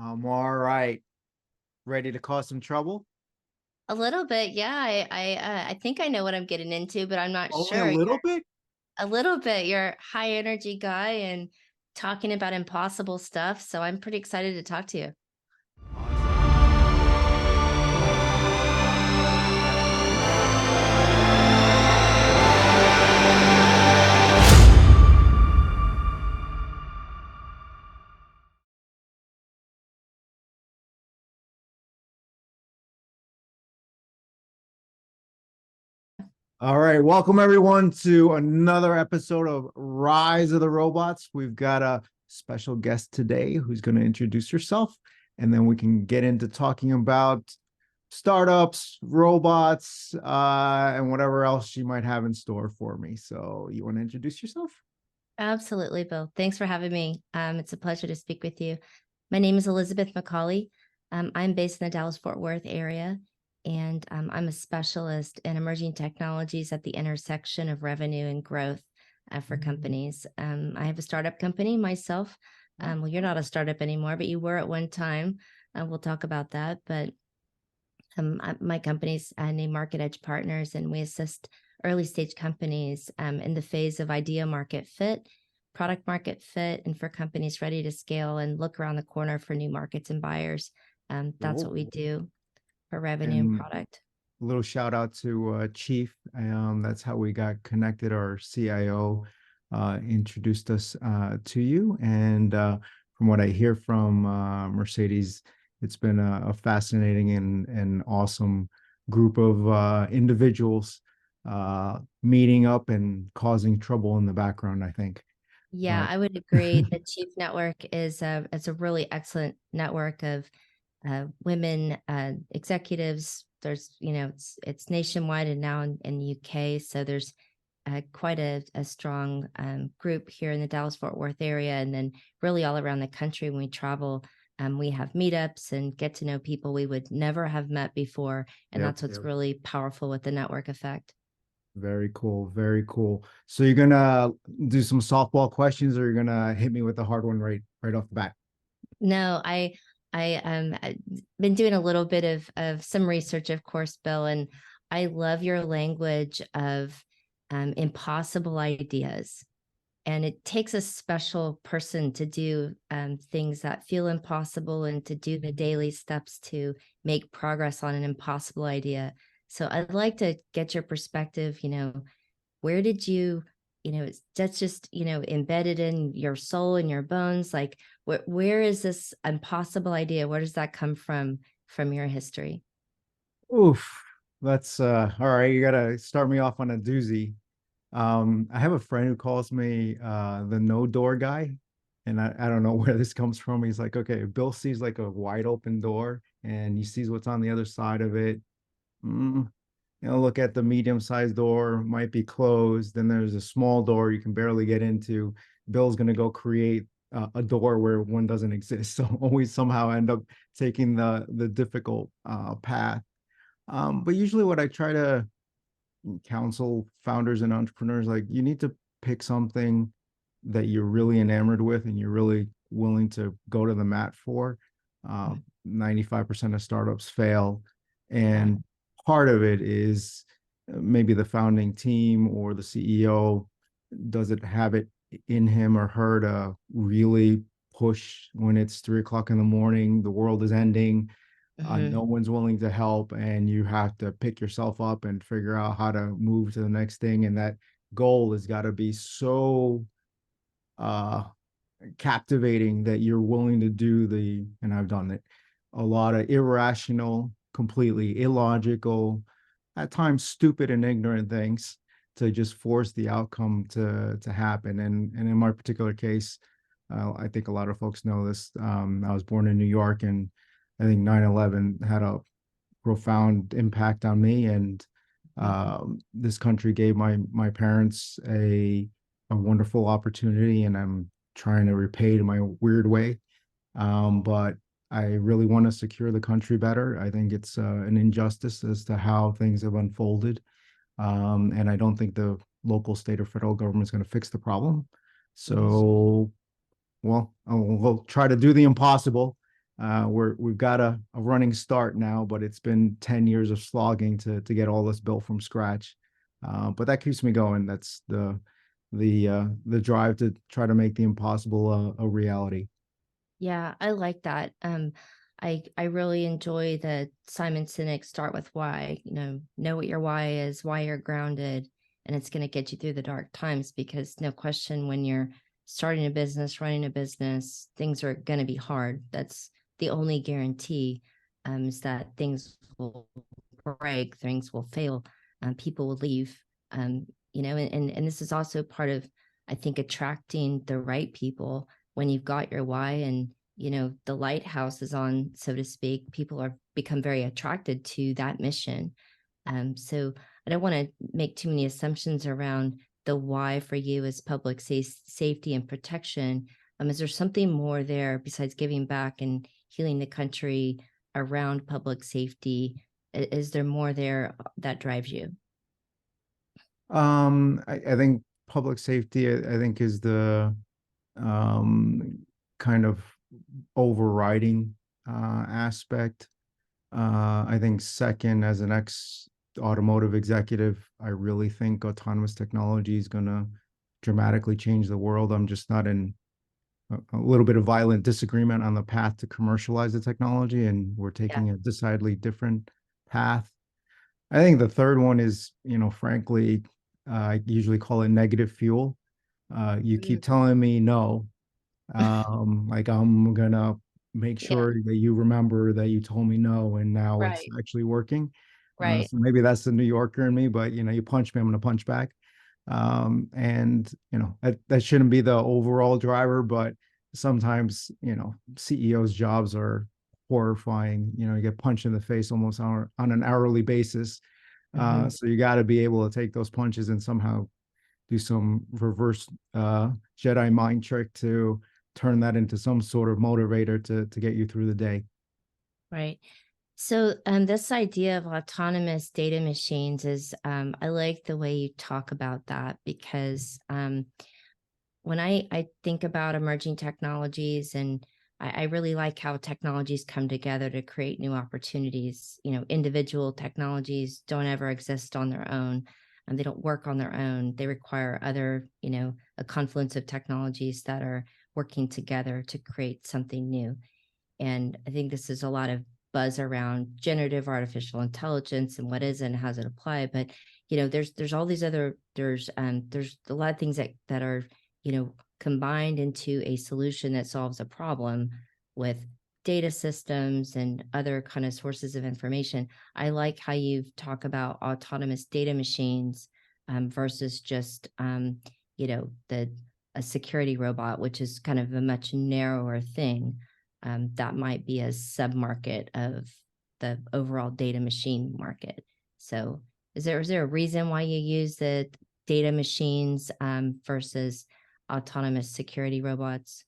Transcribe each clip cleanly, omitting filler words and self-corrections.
I'm all right. Ready to cause some trouble? A little bit, yeah. I think I know what I'm getting into, but I'm not Only a sure. little You're bit? a little bit. You're a high energy guy and talking about impossible stuff, so I'm pretty excited to talk to you. Awesome. All right. Welcome everyone to another episode of Rise of the Robots. We've got a special guest today who's going to introduce herself, and then we can get into talking about startups, robots, and whatever else she might have in store for me. So, you want to introduce yourself? Absolutely, Bill. Thanks for having me. It's a pleasure to speak with you. My name is Elizabeth McCalley. I'm based in the Dallas-Fort Worth area, and I'm a specialist in emerging technologies at the intersection of revenue and growth for companies. I have a startup company myself. Well, you're not a startup anymore, but you were at one time. We'll talk about that. But my company's named Market Edge Partners, and we assist early stage companies in the phase of idea market fit, product market fit, and for companies ready to scale and look around the corner for new markets and buyers. That's what we Cool. do for revenue and And product. a little shout out to Chief. That's how we got connected. Our CIO introduced us to you. And from what I hear from Mercedes, it's been a fascinating and awesome group of individuals meeting up and causing trouble in the background, I think. Yeah, But I would agree. The Chief Network is it's a really excellent network of women executives. There's, it's nationwide and now in the UK. So there's quite a strong group here in the Dallas Fort Worth area, and then really all around the country when we travel. We have meetups and get to know people we would never have met before, and yep, that's what's really powerful with the network effect. very cool, very cool. So you're gonna do some softball questions, or you're gonna hit me with the hard one right off the bat? No, I've been doing a little bit of some research, of course, Bill, and I love your language of impossible ideas. And it takes a special person to do things that feel impossible and to do the daily steps to make progress on an impossible idea. So I'd like to get your perspective. Where did that's just embedded in your soul and your bones. Like, where is this impossible idea? Where does that come from your history? Oof, that's all right. You gotta start me off on a doozy. I have a friend who calls me the no door guy, and I don't know where this comes from. He's like, okay, if Bill sees like a wide open door and he sees what's on the other side of it. mm, look at the medium-sized door, might be closed. Then there's a small door you can barely get into. Bill's gonna go create a door where one doesn't exist. So always somehow end up taking the difficult path. But usually what I try to counsel founders and entrepreneurs, like you need to pick something that you're really enamored with and you're really willing to go to the mat for. 95% of startups fail. Yeah. And part of it is maybe the founding team or the CEO doesn't have it in him or her to really push when it's 3 o'clock in the morning, the world is ending, no Hmm. one's willing to help, and you have to pick yourself up and figure out how to move to the next thing. And that goal has got to be so uh captivating that you're willing to do and I've done it, a lot of irrational, completely illogical, at times stupid and ignorant things to just force the outcome to happen. And in my particular case, I think a lot of folks know this. I was born in New York, and I think 9/11 had a profound impact on me. And this country gave my parents a wonderful opportunity, and I'm trying to repay it in my weird way. But I really want to secure the country better. I think it's an injustice as to how things have unfolded. And I don't think the local, state, or federal government is going to fix the problem. Yes. So, well, we'll try to do the impossible. we've got a running start now, but it's been 10 years of slogging to get all this built from scratch. But that keeps me going. That's the drive to try to make the impossible a reality. Yeah, I like that. I really enjoy the Simon Sinek start with why, know what your why is, why you're grounded, and it's going to get you through the dark times because no question when you're starting a business, running a business, things are going to be hard. That's the only guarantee is that things will break, things will fail, people will leave. And this is also part of, I think, attracting the right people when you've got your why and the lighthouse is on, so to speak, people are become very attracted to that mission. So I don't want to make too many assumptions around the why for you as public safety and protection. Is there something more there besides giving back and healing the country around public safety? Is there more there that drives you? I think public safety, I think, is the um, kind of overriding aspect. I think second, as an ex automotive executive, I really think autonomous technology is going to dramatically change the world. I'm just not in a little bit of violent disagreement on the path to commercialize the technology, and we're Yeah. taking a decidedly different path. I think the third one is, frankly, I usually call it negative fuel. You Mm, keep telling me no, like I'm gonna make yeah. sure that you remember that you told me no, and now it's Right. actually working. Right. So maybe that's the New Yorker in me, but you punch me, I'm gonna punch back. And that shouldn't be the overall driver, but sometimes CEOs' jobs are horrifying. You get punched in the face almost on an hourly basis. Hmm. So you got to be able to take those punches and somehow do some reverse Jedi mind trick to turn that into some sort of motivator to get you through the day. Right. So, this idea of autonomous data machines is, I like the way you talk about that because when I think about emerging technologies and I really like how technologies come together to create new opportunities. Individual technologies don't ever exist on their own and they don't work on their own. They require other, a confluence of technologies that are working together to create something new. And I think this is a lot of buzz around generative artificial intelligence and what is it and how does it apply. But there's all these other there's a lot of things that are combined into a solution that solves a problem with data systems and other kind of sources of information. I like how you talk about autonomous data machines versus just the a security robot, which is kind of a much narrower thing that might be a sub-market of the overall data machine market. So is there a reason why you use the data machines versus autonomous security robots?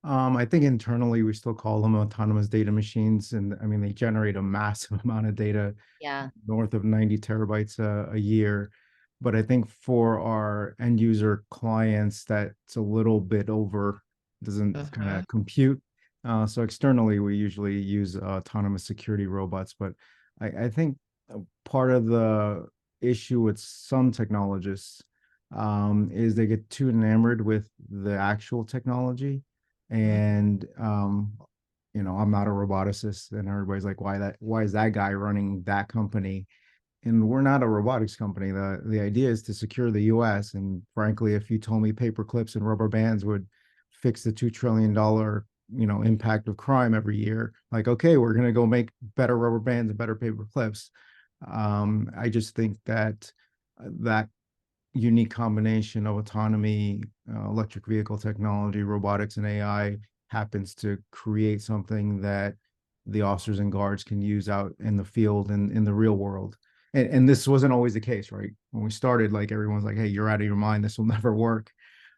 I think internally we still call them autonomous data machines, and I mean they generate a massive amount of data, Yeah. north of 90 terabytes a year. But I think for our end user clients, that's a little bit over, doesn't kind Hmm. of compute. So externally, we usually use autonomous security robots. But I think part of the issue with some technologists is they get too enamored with the actual technology. And I'm not a roboticist, and everybody's like, why is that guy running that company? And we're not a robotics company. The idea is to secure the US. And frankly, if you told me paper clips and rubber bands would fix the $2 trillion impact of crime every year, like, okay, we're going to go make better rubber bands and better paper clips. I just think that unique combination of autonomy, electric vehicle technology, robotics, and AI happens to create something that the officers and guards can use out in the field and in the real world. And this wasn't always the case, right? When we started, like everyone's like, "Hey, you're out of your mind. This will never work."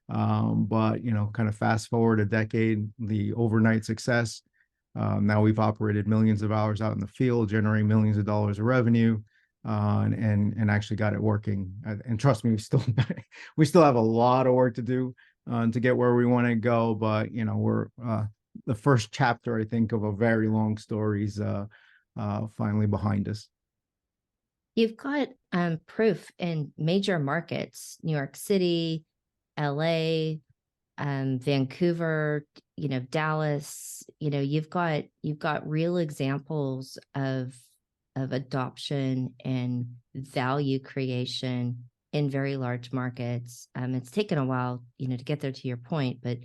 But kind of fast forward a decade, the overnight success. Now we've operated millions of hours out in the field, generating millions of dollars of revenue, and actually got it working. And trust me, we still we still have a lot of work to do to get where we want to go. But we're the first chapter, I think, of a very long story's finally behind us. You've got proof in major markets, New York City, LA, Vancouver, Dallas, you've got real examples of adoption and value creation in very large markets. It's taken a while, to get there to your point, but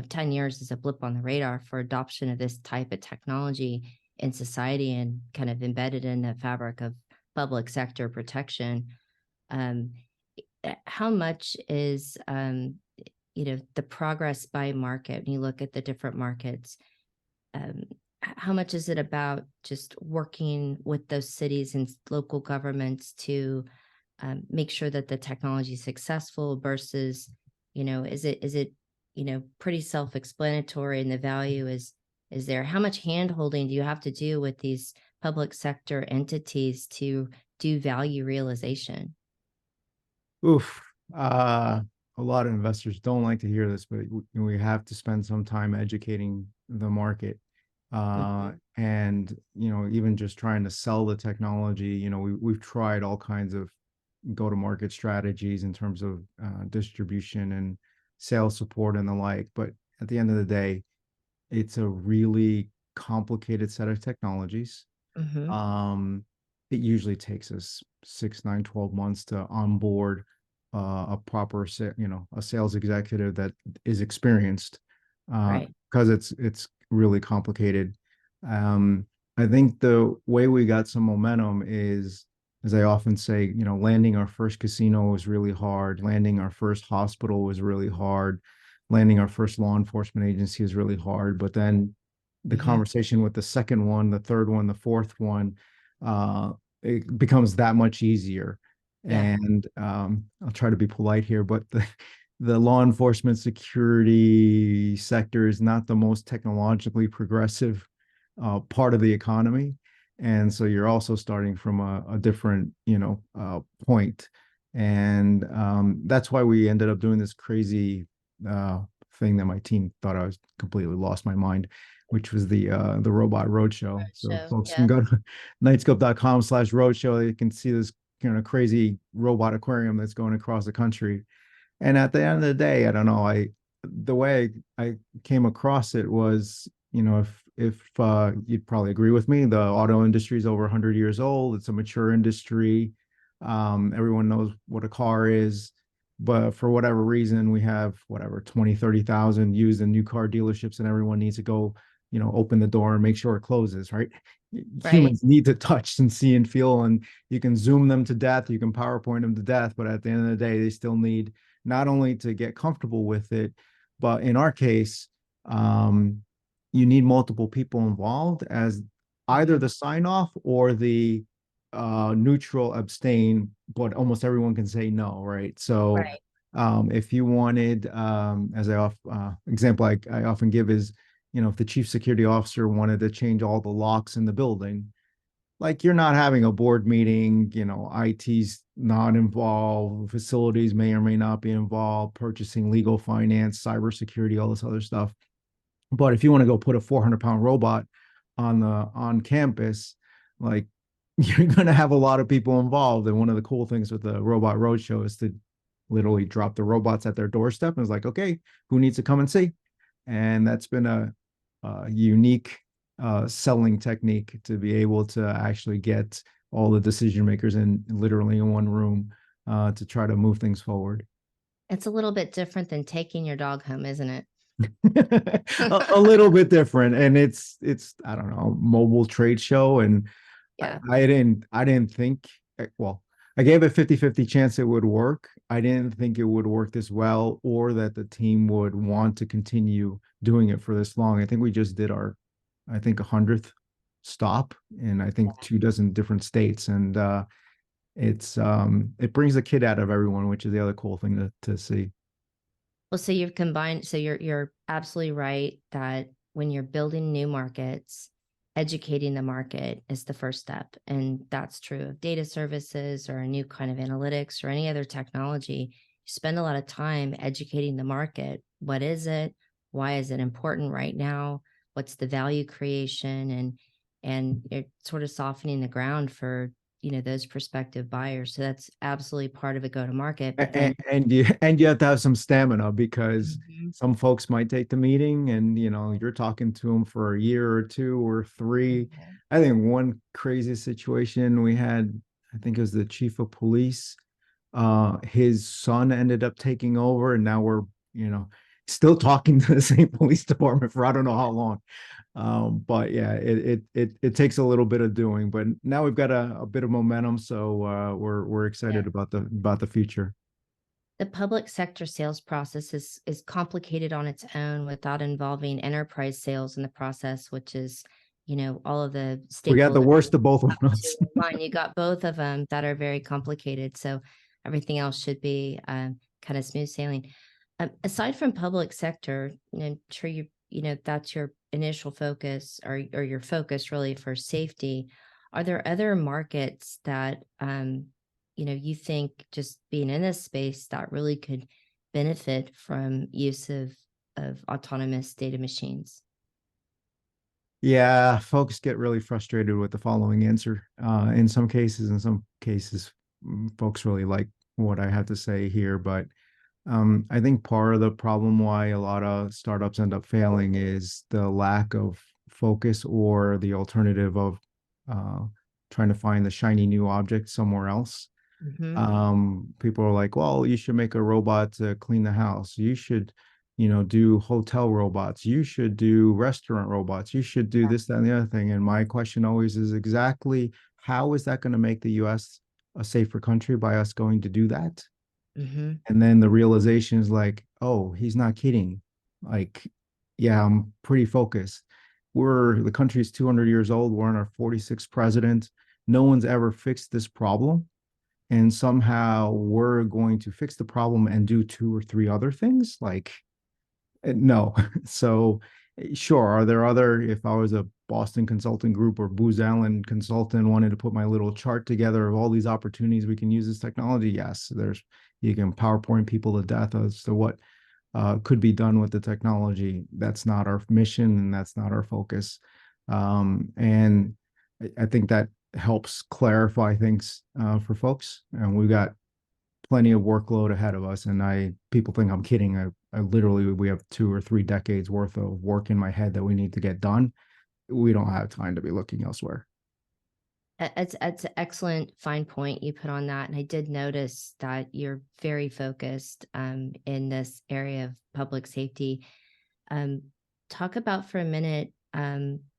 10 years is a blip on the radar for adoption of this type of technology in society and kind of embedded in the fabric of public sector protection. Um, how much is the progress by market when you look at the different markets? How much is it about just working with those cities and local governments to make sure that the technology is successful versus, is it pretty self-explanatory and the value is there? How much hand holding do you have to do with these public sector entities to do value realization? Oof. A lot of investors don't like to hear this, but we have to spend some time educating the market. Mhm. And, even just trying to sell the technology, we've tried all kinds of go-to-market strategies in terms of distribution and sales support and the like. But at the end of the day, it's a really complicated set of technologies. Mhm. It usually takes us 6, 9, 12 months to onboard a proper, a sales executive that is experienced, Right. because it's really complicated. Um, I think the way we got some momentum is, as I often say, landing our first casino was really hard. Landing our first hospital was really hard. Landing our first law enforcement agency is really hard. But then the Mhm. conversation with the second one, the third one, the fourth one, uh, it becomes that much easier. Yeah. And I'll try to be polite here, but the law enforcement security sector is not the most technologically progressive part of the economy. And so you're also starting from a different, point. And that's why we ended up doing this crazy uh, thing that my team thought I was completely lost my mind, which was the Robot Roadshow. So Show. folks can Yeah. go to knightscope.com/roadshow. They can see this kind of crazy robot aquarium that's going across the country. And at the end of the day, I don't know, the way I came across it was, if you'd probably agree with me, the auto industry is over 100 years old. It's a mature industry. Everyone knows what a car is, but for whatever reason, we have whatever 20, 30,000 used and new car dealerships, and everyone needs to go, open the door and make sure it closes, right? Right. Humans need to touch and see and feel, and you can zoom them to death, you can PowerPoint them to death, but at the end of the day, they still need not only to get comfortable with it, but in our case, um, you need multiple people involved as either Mhm. the sign off or the neutral abstain, but almost everyone can say no, right? So Right. if you wanted, as example I often give is, if the chief security officer wanted to change all the locks in the building, like you're not having a board meeting, IT's not involved, facilities may or may not be involved, purchasing, legal, finance, cybersecurity, all this other stuff. But if you want to go put a 400-pound robot on campus, like you're going to have a lot of people involved. And one of the cool things with the Robot Roadshow is to literally drop the robots at their doorstep and it's like, okay, who needs to come and see? And that's been a unique selling technique to be able to actually get all the decision makers in literally in one room to try to move things forward. It's a little bit different than taking your dog home, isn't it? A little bit different, and it's I don't know, mobile trade show, and Yeah. I didn't think, well, I gave a 50-50 chance it would work. I didn't think it would work this well or that the team would want to continue doing it for this long. I think we just did our, I think, 100th stop in, I think, 2 dozen different states. And it brings the kid out of everyone, which is the other cool thing to see. Well, so you've combined, so you're absolutely right that when you're building new markets, educating the market is the first step. And that's true of data services or a new kind of analytics or any other technology. You spend a lot of time educating the market. What is it? Why is it important right now? what's the value creation, and it sort of softening the ground for, those prospective buyers. So that's absolutely part of a go to market. But then, And you have to have some stamina because Mhm. some folks might take the meeting and you're talking to them for a year or two or three. Mhm. I think one crazy situation we had, I think it was the chief of police. His son ended up taking over, and now we're you know still talking to the same police department for I don't know how long. But yeah, it takes a little bit of doing, but now we've got a bit of momentum, so we're Yeah. excited about the future. The public sector sales process is complicated on its own without involving enterprise sales in the process, which is, all of the We got the stakeholders worst of both have to worlds. align. You got both of them that are very complicated. So everything else should be kind of smooth sailing. Aside from public sector, I'm sure that's your initial focus, or your focus really for safety. Are there other markets that you think, just being in this space, that really could benefit from use of autonomous data machines? Yeah, folks get really frustrated with the following answer. In some cases, folks really like what I have to say here, but I think part of the problem why a lot of startups end up failing is the lack of focus or the alternative of uh, trying to find the shiny new object somewhere else. Hmm. People are like, well, you should make a robot to clean the house. You should, do hotel robots. You should do restaurant robots. You should do this, that, and the other thing. And my question always is exactly how is that going to make the US a safer country by us going to do that? Hmm. And then the realization is like, oh, he's not kidding. Like, yeah, I'm pretty focused. The country's 200 years old. We're on our 46th president. No one's ever fixed this problem, and somehow we're going to fix the problem and do two or three other things. Like, no. So sure, are there other, if I was a Boston consulting group or Booz Allen consultant, wanted to put my little chart together of all these opportunities we can use this technology, yes, you can PowerPoint people to death as to what could be done with the technology. That's not our mission and that's not our focus. And I think that helps clarify things for folks. And we've got plenty of workload ahead of us. And people think I'm kidding. I literally, we have 2 or 3 decades worth of work in my head that we need to get done. We don't have time to be looking elsewhere. It's an excellent fine point you put on that. And I did notice that you're very focused in this area of public safety. Um, Talk about for a minute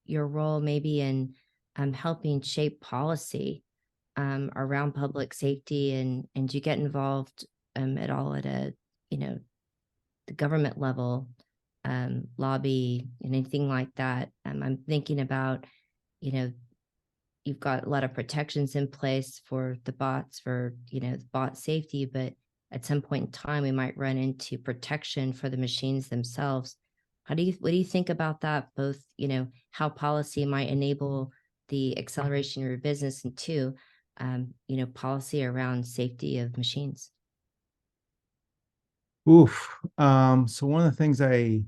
your role maybe in helping shape policy around public safety, and do you get involved at all at you know, the government level, lobby, and anything like that? I'm thinking about, you know, you've got a lot of protections in place for the bots, for, the bot safety, but at some point in time, we might run into protection for the machines themselves. What do you think about that? Both, how policy might enable the acceleration of your business, and two, policy around safety of machines. Oof. So one of the things uh,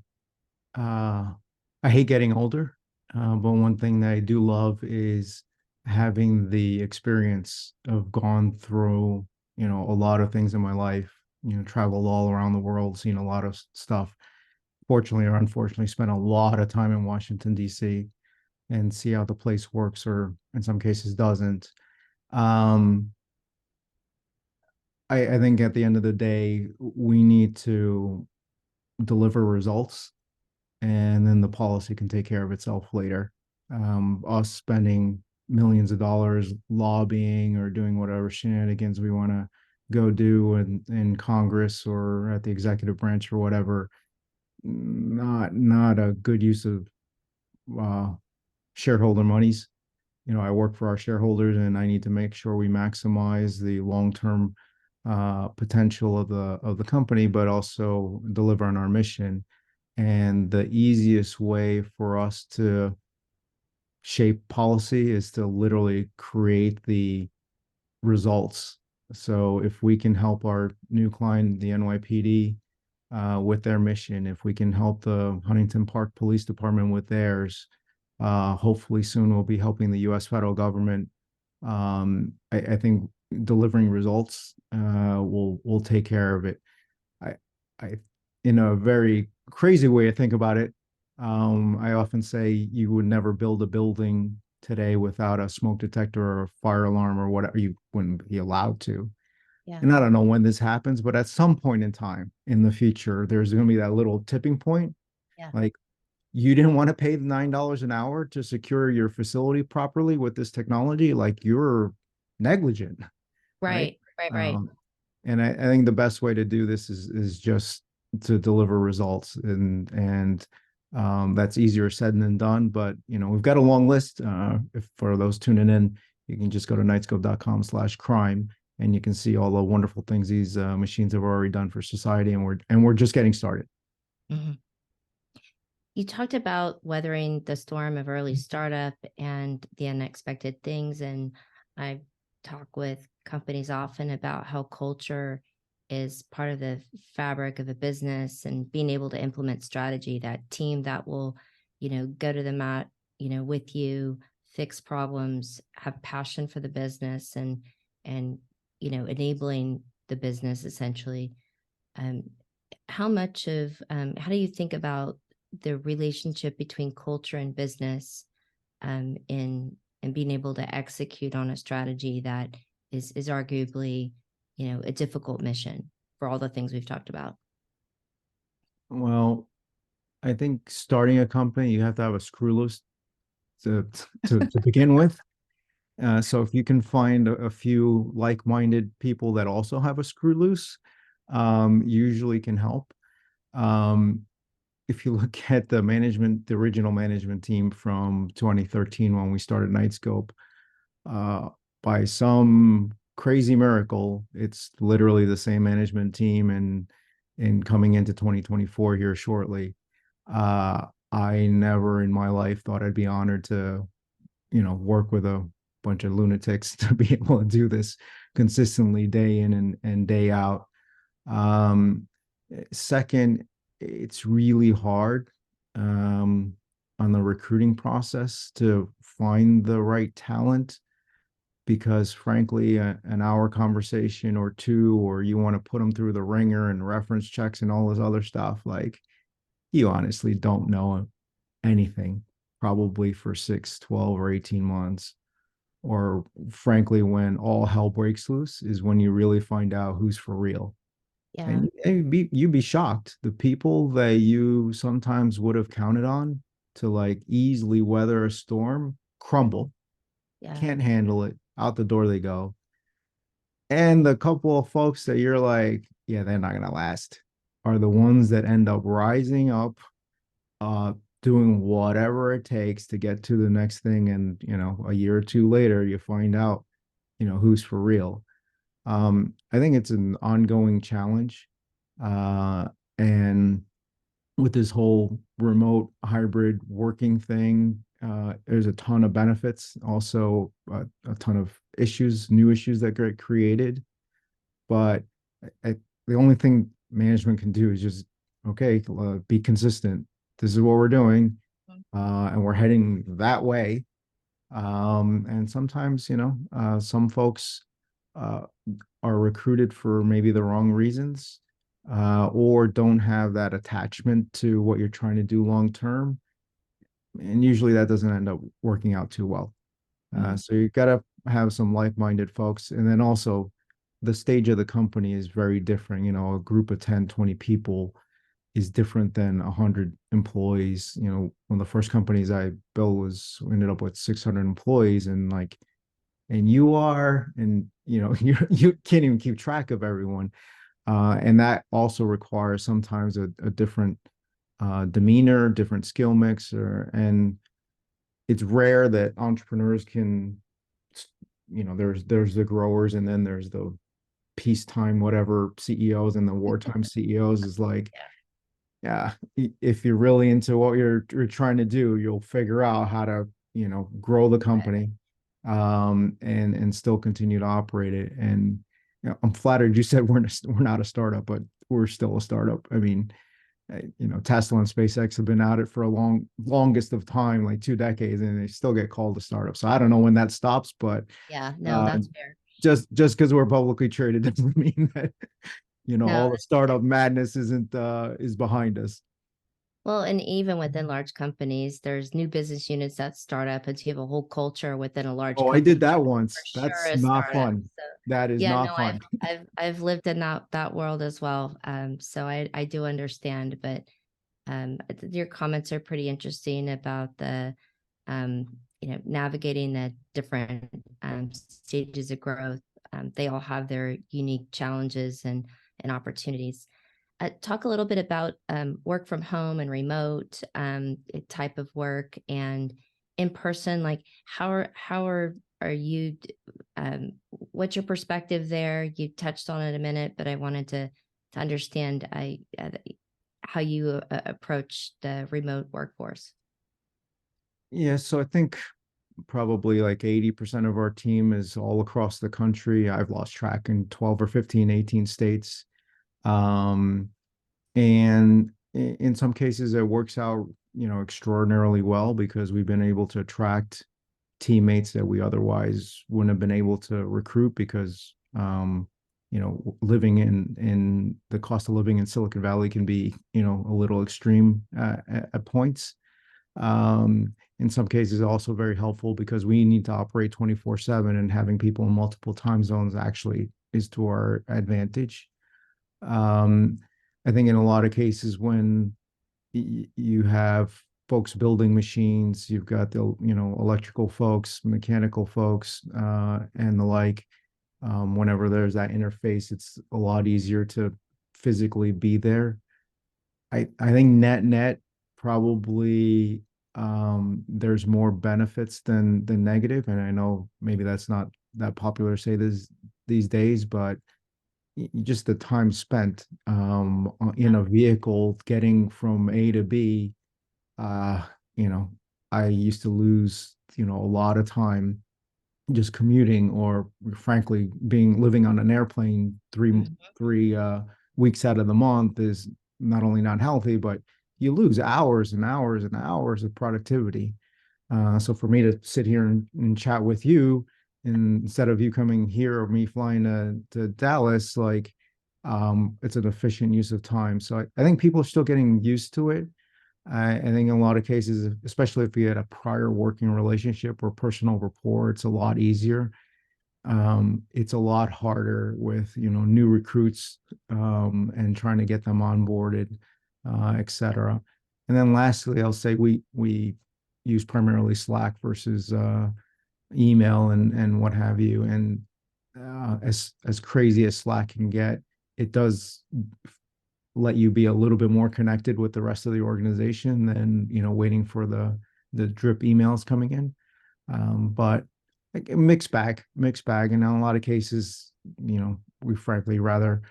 I hate getting older, but one thing that I do love is having the experience of gone through, a lot of things in my life, traveled all around the world, seen a lot of stuff. Fortunately or unfortunately, spent a lot of time in Washington, D.C., and see how the place works, or in some cases doesn't. Um, I think at the end of the day, we need to deliver results, and then the policy can take care of itself later. Us spending millions of dollars lobbying or doing whatever shenanigans we want to go do in Congress or at the executive branch or whatever, not a good use of uh, shareholder monies. I work for our shareholders, and I need to make sure we maximize the long-term potential of the company, but also deliver on our mission. And the easiest way for us to shape policy is to literally create the results. So if we can help our new client, the NYPD, with their mission, if we can help the Huntington Park Police Department with theirs, hopefully soon we'll be helping the U.S. federal government. I think delivering results will take care of it. I, I, in a very crazy way to think about it, I often say you would never build a building today without a smoke detector or a fire alarm or whatever. You wouldn't be allowed to. Yeah. And I don't know when this happens, but at some point in time in the future, there's going to be that little tipping point. Yeah. Like, you didn't want to pay the $9 an hour to secure your facility properly with this technology. Like, you're negligent, right? Right. Right. Right. Um, and I think the best way to do this is just to deliver results, and that's easier said than done. But we've got a long list. If for those tuning in, you can just go to knightscope.com/crime, and you can see all the wonderful things these machines have already done for society, and we're just getting started. Mhm. You talked about weathering the storm of early startup and the unexpected things. And I talk with companies often about how culture is part of the fabric of a business, and being able to implement strategy, that team that will, go to the mat, with you, fix problems, have passion for the business, and, enabling the business essentially. Um, how do you think about the relationship between culture and business, in and being able to execute on a strategy that is arguably, a difficult mission for all the things we've talked about? Well, I think starting a company, you have to have a screw loose to to begin with. So if you can find a few like-minded people that also have a screw loose, usually can help. Um, if you look at the original management team from 2013 when we started Knightscope, uh, by some crazy miracle, it's literally the same management team, and coming into 2024 here shortly. I never in my life thought I'd be honored to work with a bunch of lunatics to be able to do this consistently day in and day out. Um, Second, it's really hard on the recruiting process to find the right talent, because frankly, an hour conversation or two, or you want to put them through the ringer and reference checks and all this other stuff, like, you honestly don't know anything probably for 6, 12, or 18 months. Or frankly, when all hell breaks loose is when you really find out who's for real. Yeah. And you'd be shocked. The people that you sometimes would have counted on to like easily weather a storm crumble, Yeah. can't handle it, out the door they go. And the couple of folks that you're like, yeah, they're not gonna last, are the ones that end up rising up, uh, doing whatever it takes to get to the next thing. And a year or two later, you find out, who's for real. I think it's an ongoing challenge. And with this whole remote hybrid working thing, there's a ton of benefits, also a ton of new issues that get created. But the only thing management can do is just, okay, be consistent. This is what we're doing, and we're heading that way. And sometimes, some folks uh, are recruited for maybe the wrong reasons, or don't have that attachment to what you're trying to do long term. And usually that doesn't end up working out too well. Mhm. So you got to have some like-minded folks. And then also the stage of the company is very different. A group of 10, 20 people is different than 100 employees. One of the first companies I built we ended up with 600 employees, and you can't even keep track of everyone. And that also requires sometimes a different demeanor, different skill mix, and it's rare that entrepreneurs can, there's the growers, and then there's the peacetime whatever CEOs, and the wartime CEOs is like, yeah, if you're really into what you're trying to do, you'll figure out how to, grow the company, and still continue to operate it. And I'm flattered you said we're not a startup, but we're still a startup. I mean, Tesla and SpaceX have been at it for a longest of time, like 2 decades, and they still get called a startup. So I don't know when that stops, but Yeah, no, uh, that's fair. just because we're publicly traded doesn't mean that No, all the startup madness isn't is behind us. well, and even within large companies, there's new business units that start up, and so you have a whole culture within a large Oh, I did company. that For once. sure, That's a not startup. fun. So That is yeah, not no, fun. I've lived in that world as well. So I do understand, but your comments are pretty interesting about the um, navigating the different stages of growth. They all have their unique challenges and opportunities. Talk a little bit about work from home and remote type of work and in person. Like how are you? What's your perspective there? You touched on it a minute, but I wanted to understand how you approach the remote workforce. Yeah, so I think probably like 80% of our team is all across the country. I've lost track in 12 or 15, 18 states. Um, and in some cases it works out, extraordinarily well because we've been able to attract teammates that we otherwise wouldn't have been able to recruit because living in the cost of living in Silicon Valley can be, a little extreme at points. In some cases, also very helpful because we need to operate 24/7, and having people in multiple time zones actually is to our advantage. Um, I think in a lot of cases when you have folks building machines, you've got the electrical folks, mechanical folks, and the like. Whenever there's that interface, it's a lot easier to physically be there. I think net probably there's more benefits than negative, and I know maybe that's not that popular to say this these days, but just the time spent in a vehicle getting from A to B, uh, you know, I used to lose, a lot of time just commuting or frankly being living on an airplane Mhm. three weeks out of the month is not only not healthy, but you lose hours and hours and hours of productivity. So for me to sit here and chat with you instead of you coming here or me flying to Dallas, like it's an efficient use of time. So I think people are still getting used to it. I think in a lot of cases, especially if you had a prior working relationship or personal rapport, it's a lot easier. It's a lot harder with new recruits and trying to get them onboarded, et cetera. And then lastly, I'll say we use primarily Slack versus email and what have you. And as crazy as Slack can get, it does let you be a little bit more connected with the rest of the organization than waiting for the drip emails coming in. But like a mixed bag, and in a lot of cases, we frankly rather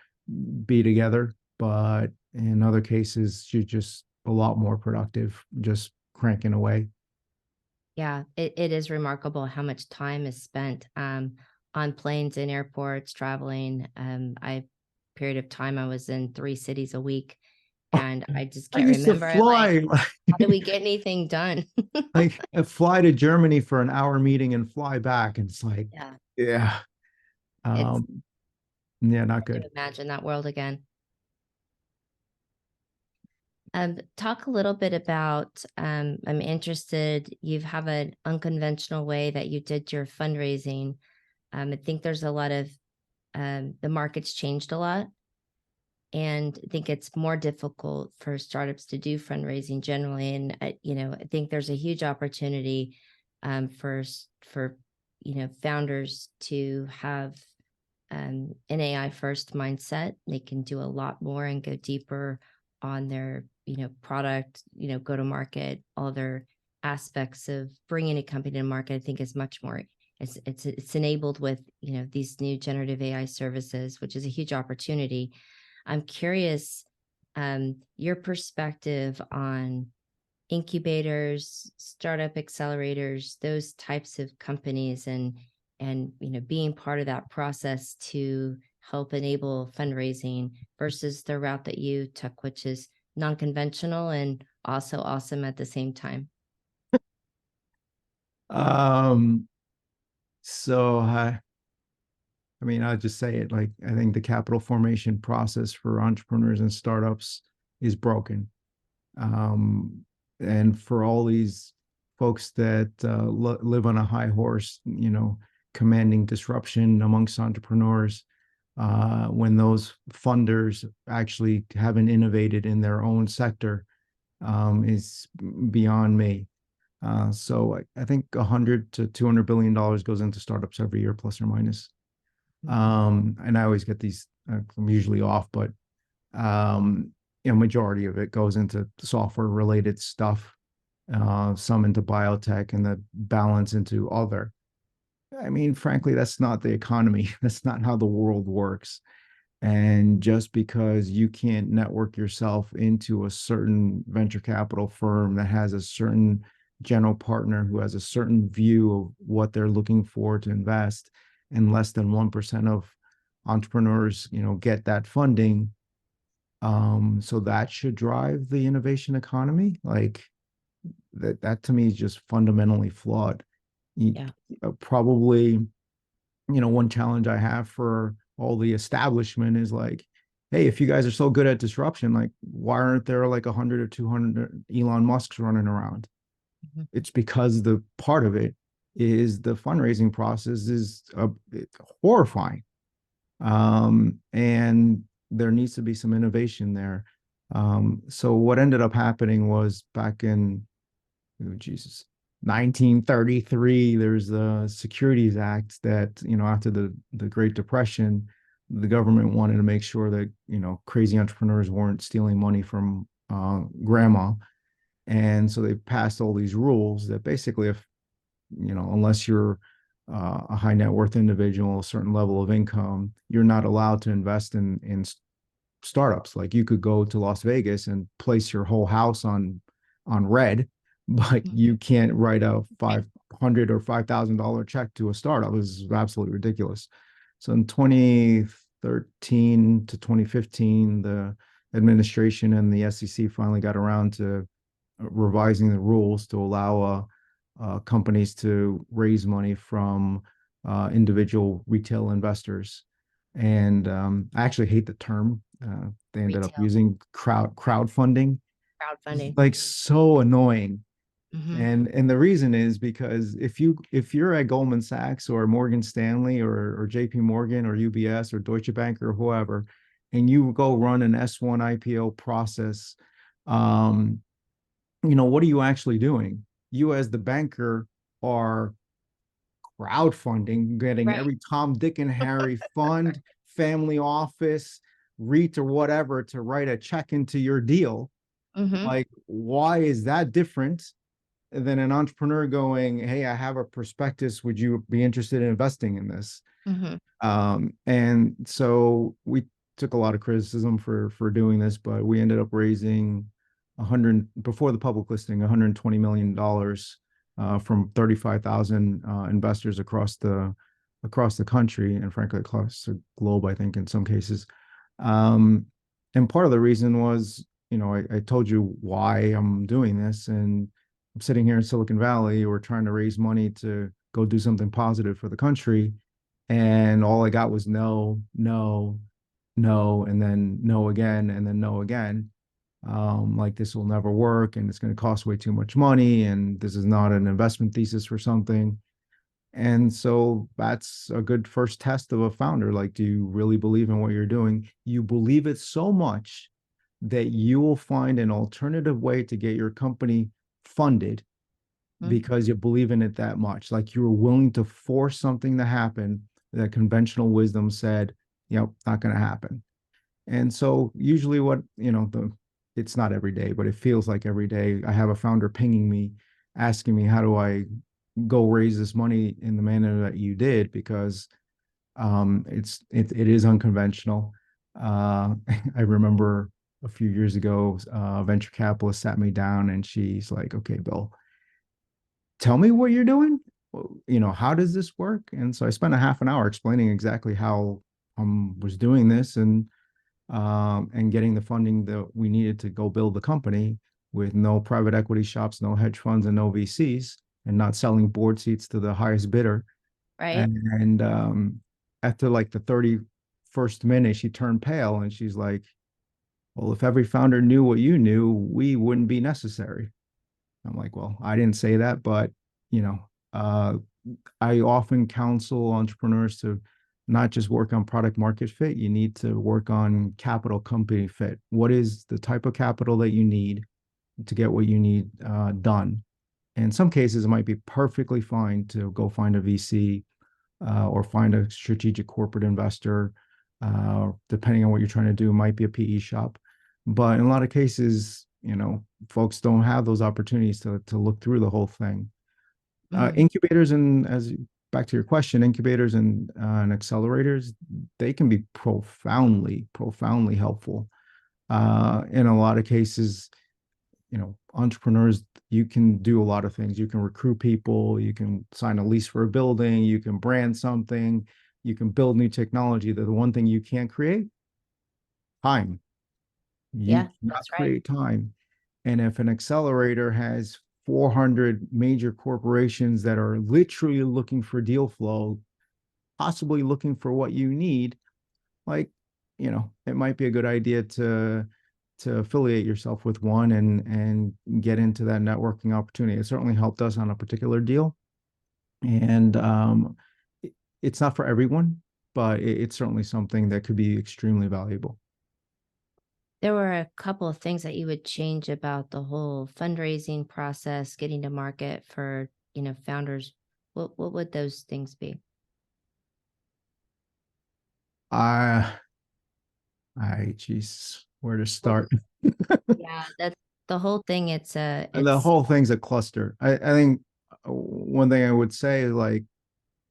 be together. But in other cases, you're just a lot more productive, just cranking away. Yeah, it is remarkable how much time is spent on planes and airports traveling. I period of time I was in 3 cities a week, and I just I can't used to remember. I'm like, fly, how do we get anything done? like fly to Germany for an hour meeting and fly back, and it's like, Yeah, yeah, it's um, yeah, not hard good. to imagine that world again. Talk a little bit about, I'm interested, you have an unconventional way that you did your fundraising. I think there's a lot of, the market's changed a lot. And I think it's more difficult for startups to do fundraising generally. And, I think there's a huge opportunity for, founders to have an AI first mindset. They can do a lot more and go deeper on their, product, go to market, all other aspects of bringing a company to market. I think is much more. It's enabled with these new generative AI services, which is a huge opportunity. I'm curious your perspective on incubators, startup accelerators, those types of companies, and being part of that process to help enable fundraising versus the route that you took, which is non-conventional and also awesome at the same time? Um, I mean, I'll just say it like I think the capital formation process for entrepreneurs and startups is broken. Um, and for all these folks that live on a high horse, commanding disruption amongst entrepreneurs, when those funders actually haven't innovated in their own sector, is beyond me. So I think 100 to $200 billion goes into startups every year, plus or minus. And I always get these, I'm usually off, but majority of it goes into software related stuff, some into biotech, and the balance into other. I mean, frankly, that's not the economy. That's not how the world works. And just because you can't network yourself into a certain venture capital firm that has a certain general partner who has a certain view of what they're looking for to invest, and less than 1% of entrepreneurs, get that funding. So that should drive the innovation economy. Like that to me is just fundamentally flawed. Yeah. Probably, one challenge I have for all the establishment is like, hey, if you guys are so good at disruption, like why aren't there like 100 or 200 Elon Musks running around? Mhm. It's because the part of it is the fundraising process is horrifying. And there needs to be some innovation there. So what ended up happening was back in, oh, Jesus, 1933, there's the Securities Act that, after the Great Depression, the government wanted to make sure that, crazy entrepreneurs weren't stealing money from grandma. And so they passed all these rules that basically, if, unless you're a high net worth individual, a certain level of income, you're not allowed to invest in startups. Like you could go to Las Vegas and place your whole house on red, but you can't write a 500 or $5,000 check to a startup. This is absolutely ridiculous. So in 2013 to 2015, the administration and the SEC finally got around to revising the rules to allow companies to raise money from individual retail investors. And I actually hate the term. They ended up Retail using crowdfunding. It's crowdfunding. like so annoying. Hmm. And the reason is because if you're at Goldman Sachs or Morgan Stanley or JP Morgan or UBS or Deutsche Bank or whoever, and you go run an S1 IPO process, um, what are you actually doing? You, as the banker, are crowdfunding, getting Right. every Tom, Dick, and Harry fund, family office, REIT, or whatever to write a check into your deal. Hmm. Like, why is that different than an entrepreneur going, hey, I have a prospectus. Would you be interested in investing in this? Hmm. And so we took a lot of criticism for doing this, but we ended up raising 100 before the public listing, $120 million from 35,000 investors across the country, and frankly across the globe, I think in some cases. Um, and part of the reason was, I told you why I'm doing this, and I'm sitting here in Silicon Valley. We're trying to raise money to go do something positive for the country, and all I got was no, no, no, and then no again, and then no again. Like this will never work, and it's going to cost way too much money, and this is not an investment thesis for something. And so that's a good first test of a founder. Like, do you really believe in what you're doing? You believe it so much that you will find an alternative way to get your company funded because you believe in it that much. Like you were willing to force something to happen that conventional wisdom said, not going to happen. And so usually it's not every day, but it feels like every day I have a founder pinging me, asking me, how do I go raise this money in the manner that you did? Because it is unconventional. I remember a few years ago, a venture capitalist sat me down and she's like, okay, Bill, tell me what you're doing. How does this work? And so I spent a half an hour explaining exactly how was doing this and getting the funding that we needed to go build the company with no private equity shops, no hedge funds, and no VCs, and not selling board seats to the highest bidder. Right. And after like the 31st minute, she turned pale and she's like, well, if every founder knew what you knew, we wouldn't be necessary. I'm like, well, I didn't say that, but you know, uh, I often counsel entrepreneurs to not just work on product market fit. You need to work on capital company fit. What is the type of capital that you need to get what you need done? In some cases, it might be perfectly fine to go find a VC or find a strategic corporate investor. Depending on what you're trying to do, it might be a PE shop. But in a lot of cases, folks don't have those opportunities to look through the whole thing. Mhm. Incubators and as back to your question, incubators and accelerators, they can be profoundly helpful. In a lot of cases, entrepreneurs, you can do a lot of things. You can recruit people, you can sign a lease for a building, you can brand something, you can build new technology. The one thing you can't create, time. You Yeah, cannot that's right. create time. And if an accelerator has 400 major corporations that are literally looking for deal flow, possibly looking for what you need, like, it might be a good idea to affiliate yourself with one and get into that networking opportunity. It certainly helped us on a particular deal. And it's not for everyone, but it's certainly something that could be extremely valuable. There were a couple of things that you would change about the whole fundraising process, getting to market for, founders. What would those things be? I geez, where to Well, start? yeah, that's the whole thing. The It's whole thing's a cluster. I think one thing I would say is like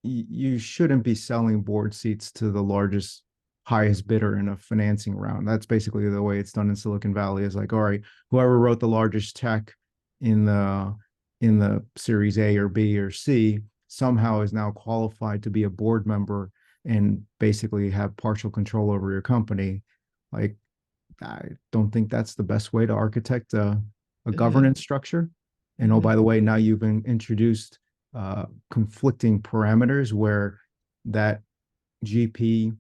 you shouldn't be selling board seats to the largest, highest bidder in a financing round. That's basically the way it's done in Silicon Valley. Is like, all right, whoever wrote the largest check in the Series A or B or C somehow is now qualified to be a board member and basically have partial control over your company. Like, I don't think that's the best way to architect a Mhm, governance structure. And oh, mhm, by the way, now you've been introduced conflicting parameters where that GP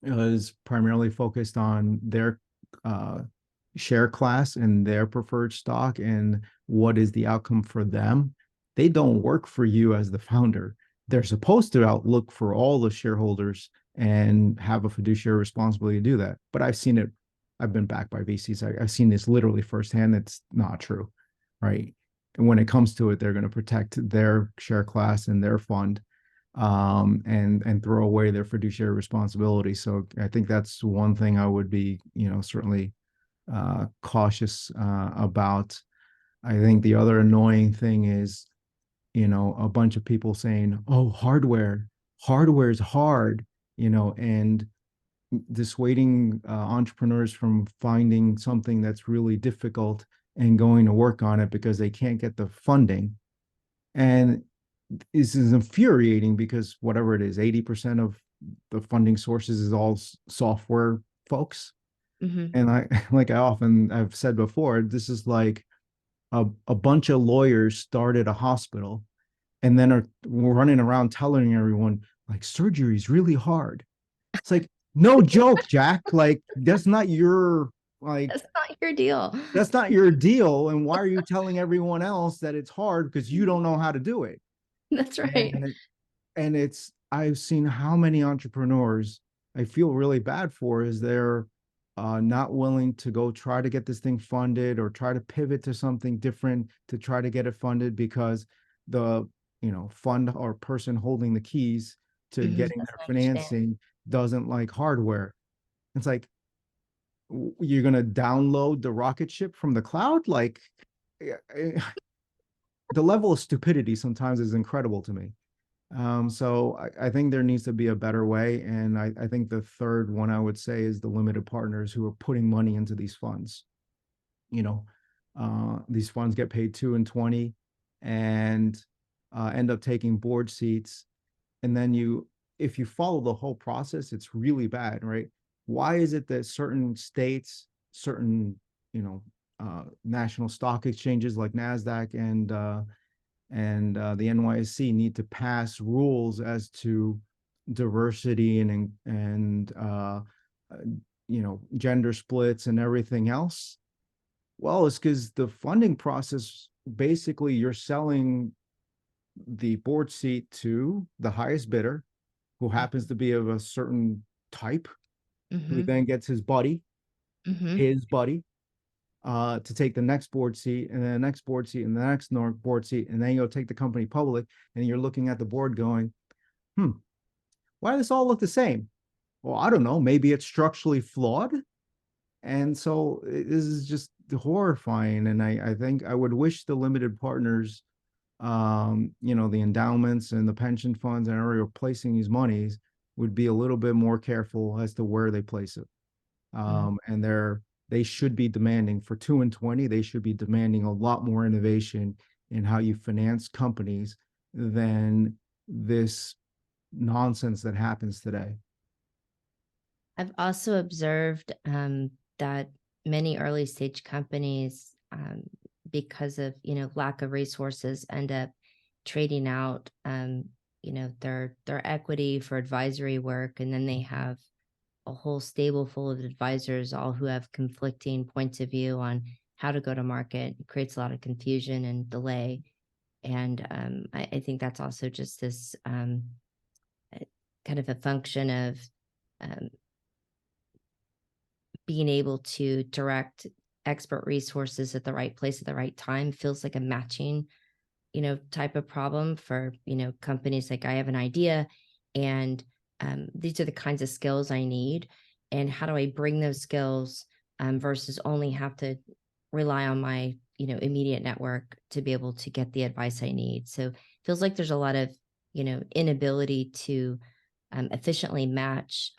is primarily focused on their uh, share class and their preferred stock and what is the outcome for them. They don't work for you as the founder. They're supposed to outlook for all the shareholders and have a fiduciary responsibility to do that. But I've seen it. I've been backed by VCs. I've seen this literally firsthand. It's not true, right? And when it comes to it, they're going to protect their share class and their fund, and throw away their fiduciary responsibility. So I think that's one thing I would be, certainly cautious about. I think the other annoying thing is, a bunch of people saying, "Oh, hardware is hard," and dissuading entrepreneurs from finding something that's really difficult and going to work on it because they can't get the funding. And this is infuriating because whatever it is, 80% of the funding sources is all software folks. mhm. And I've said before, this is like a bunch of lawyers started a hospital and then are running around telling everyone like surgery is really hard. It's like, no joke, Jack. Like, like That's not your deal. that's not your deal. And why are you telling everyone else that it's hard because you don't know how to do it? That's right. And it's I've seen how many entrepreneurs I feel really bad for is they're not willing to go try to get this thing funded or try to pivot to something different to try to get it funded because the fund or person holding the keys to Mhm, getting doesn't their understand. financing doesn't like hardware. It's like you're gonna download the rocket ship from the cloud. Like the level of stupidity sometimes is incredible to me. So I think there needs to be a better way. And I think the third one I would say is the limited partners who are putting money into these funds. You know, these funds get paid 2 and 20 and end up taking board seats. And then if you follow the whole process, it's really bad, right? Why is it that certain states, certain, you know, national stock exchanges like NASDAQ and the NYSE need to pass rules as to diversity uh, you know, gender splits and everything else? Well, it's because the funding process, basically you're selling the board seat to the highest bidder, who happens to be of a certain type, who Mm-hmm. then gets Mm-hmm. his buddy, to take the next board seat, and then the next board seat, and the next board seat, and then you'll take the company public, and you're looking at the board going, hmm, why does this all look the same? Well, I don't know. Maybe it's structurally flawed. And so this is just horrifying. And I think I would wish the limited partners, you know, the endowments and the pension funds and everybody placing these monies would be a little bit more careful as to where they place it. Mm-hmm. And they should be demanding for 2 and 20. They should be demanding a lot more innovation in how you finance companies than this nonsense that happens today. I've also observed that many early stage companies, because of lack of resources, end up trading out their equity for advisory work, and then they have a whole stable full of advisors, all who have conflicting points of view on how to go to market. It creates a lot of confusion and delay, and I think that's also just this kind of a function of um, being able to direct expert resources at the right place at the right time. Feels like a matching, type of problem for, companies. Like, I have an idea, and these are the kinds of skills I need. And how do I bring those skills, versus only have to rely on my, immediate network to be able to get the advice I need. So it feels like there's a lot of, inability to efficiently match,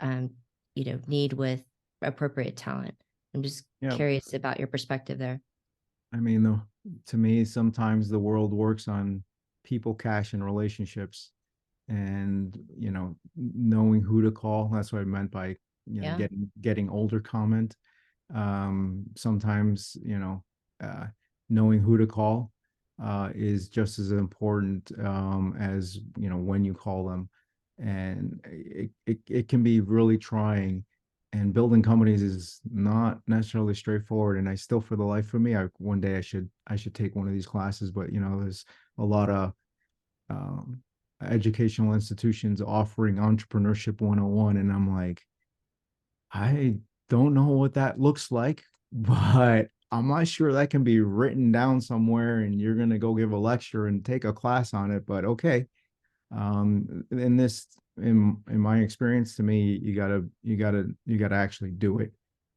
need with appropriate talent. I'm just Yeah. curious about your perspective there. I mean, to me, sometimes the world works on people, cash, and relationships, and you know, knowing who to call. That's what I meant by, you know, Yeah. getting older comment. Sometimes, you know, knowing who to call is just as important, as, you know, when you call them, and it can be really trying. And building companies is not necessarily straightforward. And I still, for the life of me, one day I should take one of these classes. But you know, there's a lot of um, educational institutions offering entrepreneurship 101, and I'm like, I don't know what that looks like, but I'm not sure that can be written down somewhere and you're going to go give a lecture and take a class on it. But okay. In this, in my experience, to me, you gotta actually do it,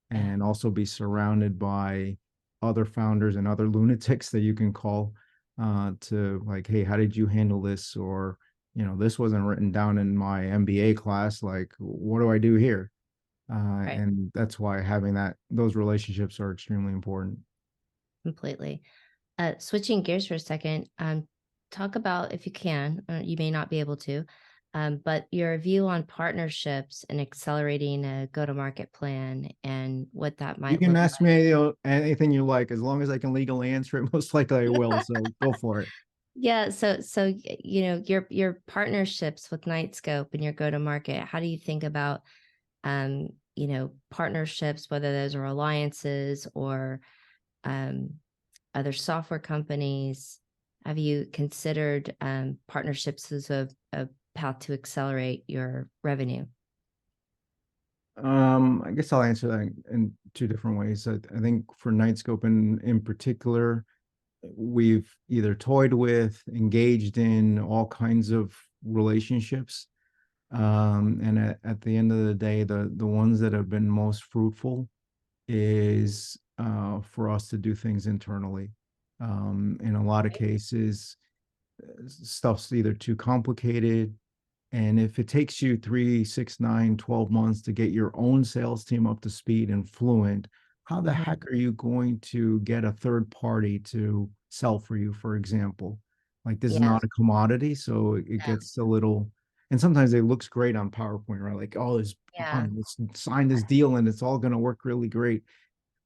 Yeah. and also be surrounded by other founders and other lunatics that you can call, to like, hey, how did you handle this? Or, you know, this wasn't written down in my MBA class. Like, what do I do here? Right. And that's why having those relationships are extremely important. Completely. Switching gears for a second, talk about, if you can, you may not be able to, but your view on partnerships and accelerating a go-to-market plan and what that You might can look ask me anything you like, as long as I can legally answer it. Most likely I will. like. So go for it. Yeah. Your partnerships with Knightscope and your go-to-market. How do you think about partnerships, whether those are alliances or um, other software companies? Have you considered partnerships as a path to accelerate your revenue? I guess I'll answer that in two different ways. I think for Nightscope in particular, we've either toyed with, engaged in all kinds of relationships. And at the end of the day, the ones that have been most fruitful is, for us to do things internally. In a lot of cases, stuff's either too complicated. And if it takes you 3, 6, 9, 12 months to get your own sales team up to speed and fluent, how the Mhm. heck are you going to get a third party to sell for you, for example? Like, this is Yeah. not a commodity, so it No. gets a little. and sometimes it looks great on PowerPoint, right? Like, oh, this Yeah. done, let's sign this deal and it's all going to work really great.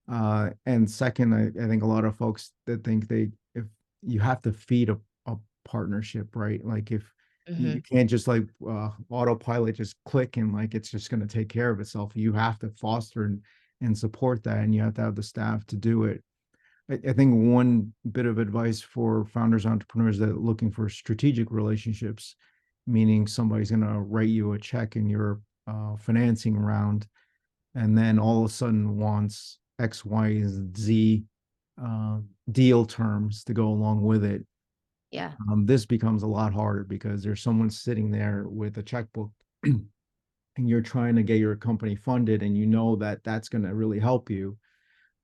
And second, I think a lot of folks that think if you have to feed a partnership, right? Like if you Hmm. can't just like autopilot, just click and like it's just going to take care of itself. You have to foster and support that, and you have to have the staff to do it. I think one bit of advice for founders, entrepreneurs that are looking for strategic relationships, meaning somebody's going to write you a check in your financing round, and then all of a sudden wants X, Y, and Z uh, deal terms to go along with it. Yeah. This becomes a lot harder because there's someone sitting there with a checkbook and you're trying to get your company funded, and you know that that's going to really help you.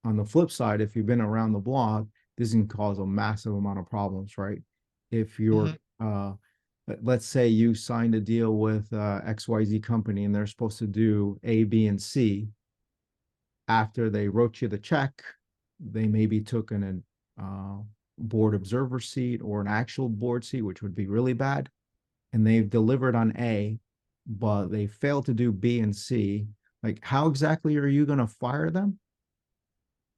On the flip side, if you've been around the block, this can cause a massive amount of problems, right? If you're, Hmm. let's say you signed a deal with XYZ company and they're supposed to do A, B, and C. After they wrote you the check, they maybe took an board observer seat or an actual board seat, which would be really bad. And they've delivered on A, but they failed to do B and C. Like, how exactly are you going to fire them?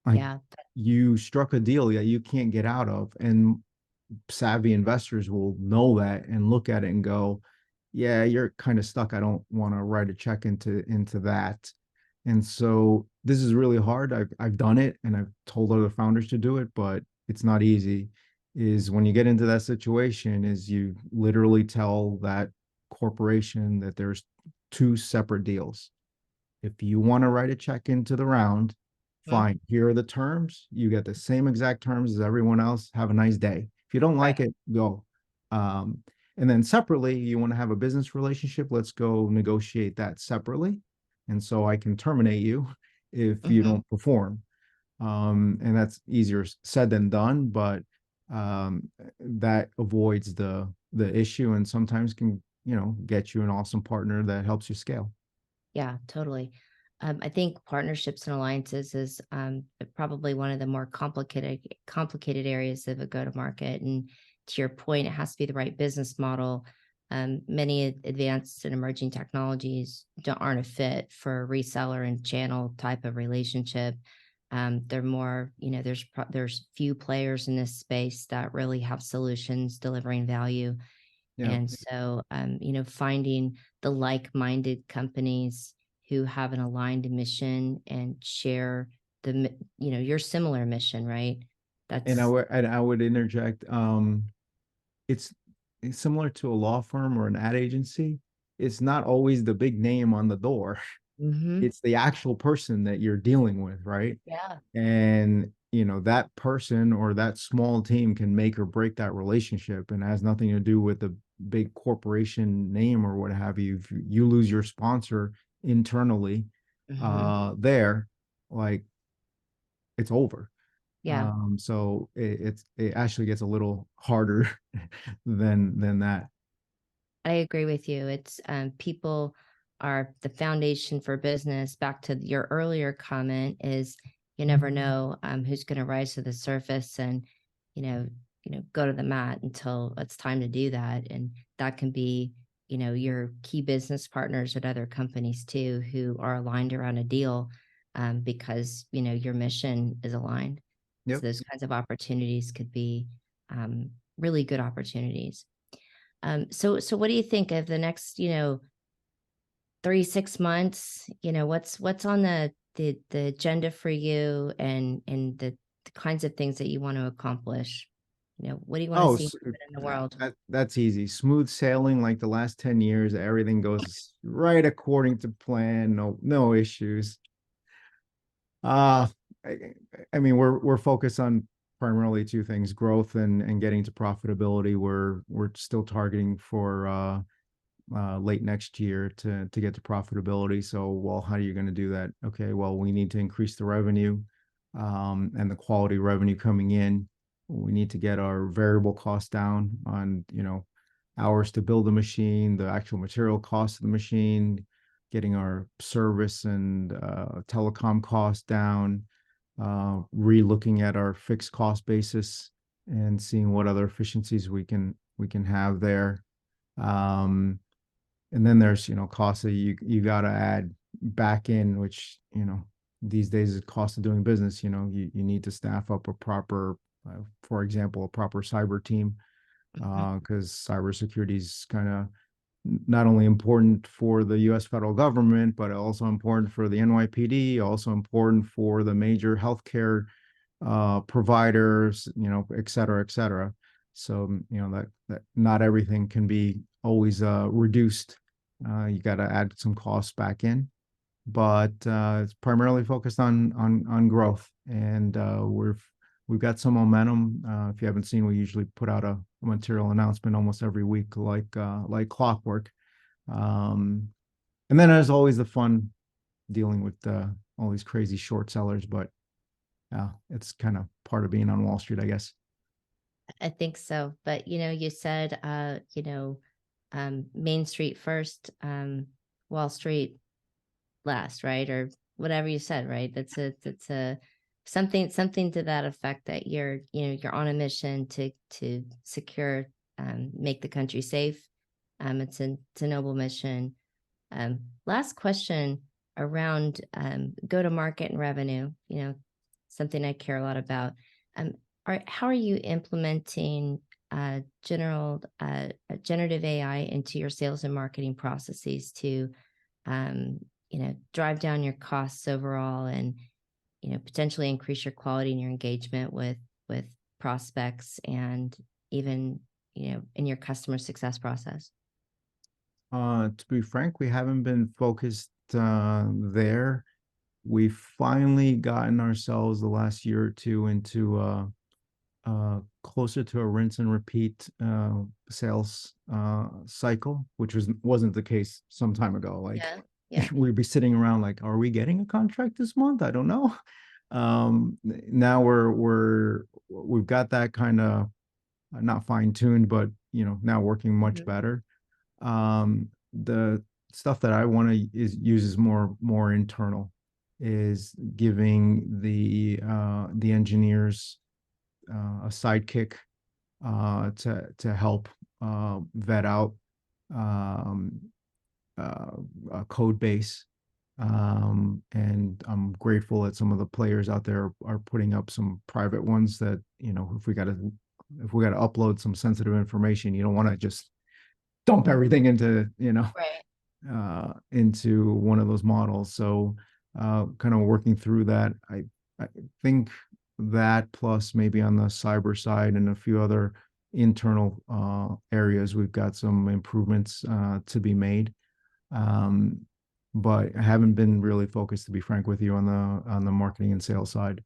Like, Yeah. you struck a deal that you can't get out of, and savvy investors will know that and look at it and go, yeah, you're kind of stuck. I don't want to write a check into that. And so this is really hard. I've done it and I've told other founders to do it, but it's not easy. Is when you get into that situation, is you literally tell that corporation that there's two separate deals. If you want to write a check into the round, Mhm. fine. Here are the terms. You get the same exact terms as everyone else. Have a nice day. If you don't like Right. it, go. Um, and then separately, you want to have a business relationship. Let's go negotiate that separately. And so I can terminate you if you Hmm. don't perform. And that's easier said than done, but that avoids the issue and sometimes can, get you an awesome partner that helps you scale. Yeah, totally. I think partnerships and alliances is probably one of the more complicated areas of a go to market. And to your point, it has to be the right business model. Many advanced and emerging technologies aren't a fit for a reseller and channel type of relationship. They're more, there's few players in this space that really have solutions delivering value. Yeah. And so, finding the like-minded companies who have an aligned mission and share your similar mission, right? And I That's would and I would interject, it's it's similar to a law firm or an ad agency. It's not always the big name on the door. hmm. It's the actual person that you're dealing with, right? Yeah. And that person or that small team can make or break that relationship, and it has nothing to do with the big corporation name or what have you. If you lose your sponsor internally, Hmm. there, like, it's over. Yeah. So it actually gets a little harder than that. I agree with you. It's people are the foundation for business. Back to your earlier comment, is you never know who's going to rise to the surface and you know go to the mat until it's time to do that, and that can be your key business partners at other companies too who are aligned around a deal because your mission is aligned. So Yep. those kinds of opportunities could be really good opportunities. So what do you think of the next, 3, 6 months? What's on the agenda for you and the kinds of things that you want to accomplish? What do you want to Oh, see happen in the world? that's easy. Smooth sailing like the last 10 years. Everything goes right according to plan. No issues. Uh, I, I mean, we're focused on primarily two things: growth and getting to profitability. We're still targeting for late next year to get to profitability. So, well, how are you going to do that? Okay, well, we need to increase the revenue and the quality revenue coming in. We need to get our variable costs down on, hours to build a machine, the actual material cost of the machine, getting our service and telecom costs down, re-looking at our fixed cost basis and seeing what other efficiencies we can have there. Um, and then there's, costs that you got to add back in, which, these days is cost of doing business. You need to staff up a proper, for example, a proper cyber team, Mhm. because cybersecurity is kind of not only important for the U.S. federal government, but also important for the NYPD, also important for the major healthcare providers, et cetera, et cetera. So, that not everything can be always reduced. You got to add some costs back in, but it's primarily focused on growth, and we've got some momentum. If you haven't seen, we usually put out a material announcement almost every week, like clockwork. Um, and then there's always the fun dealing with all these crazy short sellers, but it's kind of part of being on Wall Street, I guess. I think so. But you said Main Street first, Wall Street last, right? Or whatever you said, right? That's a something to that effect, that you're on a mission to secure, make the country safe. It's a noble mission. Last question around go to market and revenue, something I care a lot about. Um, how are you implementing generative AI into your sales and marketing processes to drive down your costs overall, and potentially increase your quality and your engagement with prospects, and even in your customer success process? To be frank, we haven't been focused there. We've finally gotten ourselves the last year or two into closer to a rinse and repeat sales cycle, which wasn't the case some time ago. Like, Yeah, yeah. we'd be sitting around like, are we getting a contract this month? I don't know. Now we've got that kind of not fine tuned, but now working much Mhm. better. The stuff that I want to is more internal, is giving the engineers a sidekick to help vet out um, a code base. And I'm grateful that some of the players out there are putting up some private ones that, if we got to upload some sensitive information, you don't want to just dump everything Right. into one of those models. So kind of working through that. I think that, plus maybe on the cyber side and a few other internal areas, we've got some improvements to be made. Um, but I haven't been really focused, to be frank with you, on the marketing and sales side.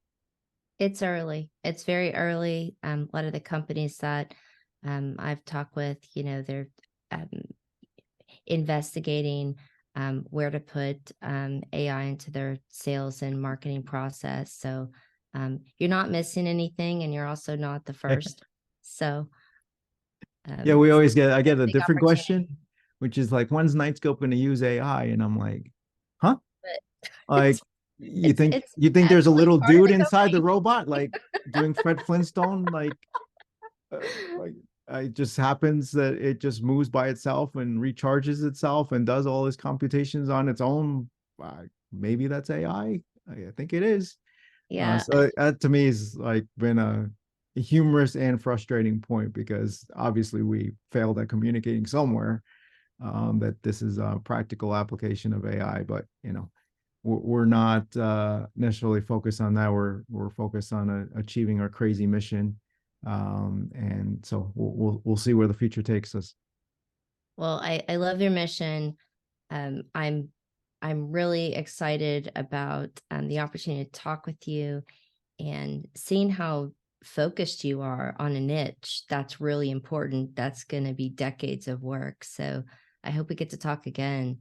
It's early. It's very early. A lot of the companies that I've talked with, they're um, investigating where to put AI into their sales and marketing process. So you're not missing anything, and you're also not the first. So Yeah, I get a big different opportunity. question, which is like, when's Knightscope going to use AI? And I'm like, huh? But Like, you think it's you think there's a actually little part of dude the inside the company. robot, like doing Fred Flintstone, like it just happens that it just moves by itself and recharges itself and does all its computations on its own. Maybe that's I think it is. Yeah. So that to me is like been a humorous and frustrating point, because obviously we failed at communicating somewhere, that this is a practical application of AI, but we're not necessarily focused on that. We're focused on achieving our crazy mission, and so we'll see where the future takes us. Well, I love your mission. Um, I'm I'm really excited about the opportunity to talk with you, and seeing how focused you are on a niche. That's really important. That's going to be decades of work. So I hope we get to talk again.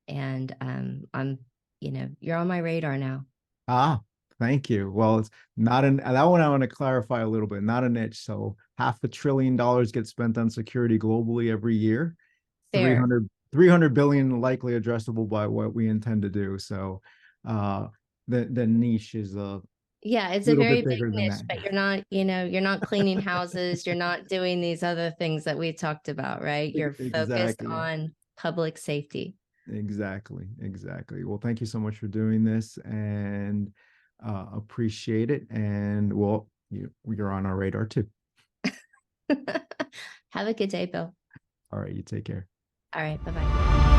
And you're on my radar now. Ah, thank you. Well, it's not an that one I want to clarify a little bit. Not a niche. So $500 billion gets spent on security globally every year. Three Fair. hundred 300 billion likely addressable by what we intend to do. So uh the niche is a Yeah, it's a little very bit big bigger than niche, that. but you're not cleaning houses, you're not doing these other things that we talked about, right? You're focused Exactly. on public safety. Exactly. Exactly. Well, thank you so much for doing this, and appreciate it. And well, you're on our radar too. Have a good day, Bill. All right. You take care. All right. Bye bye.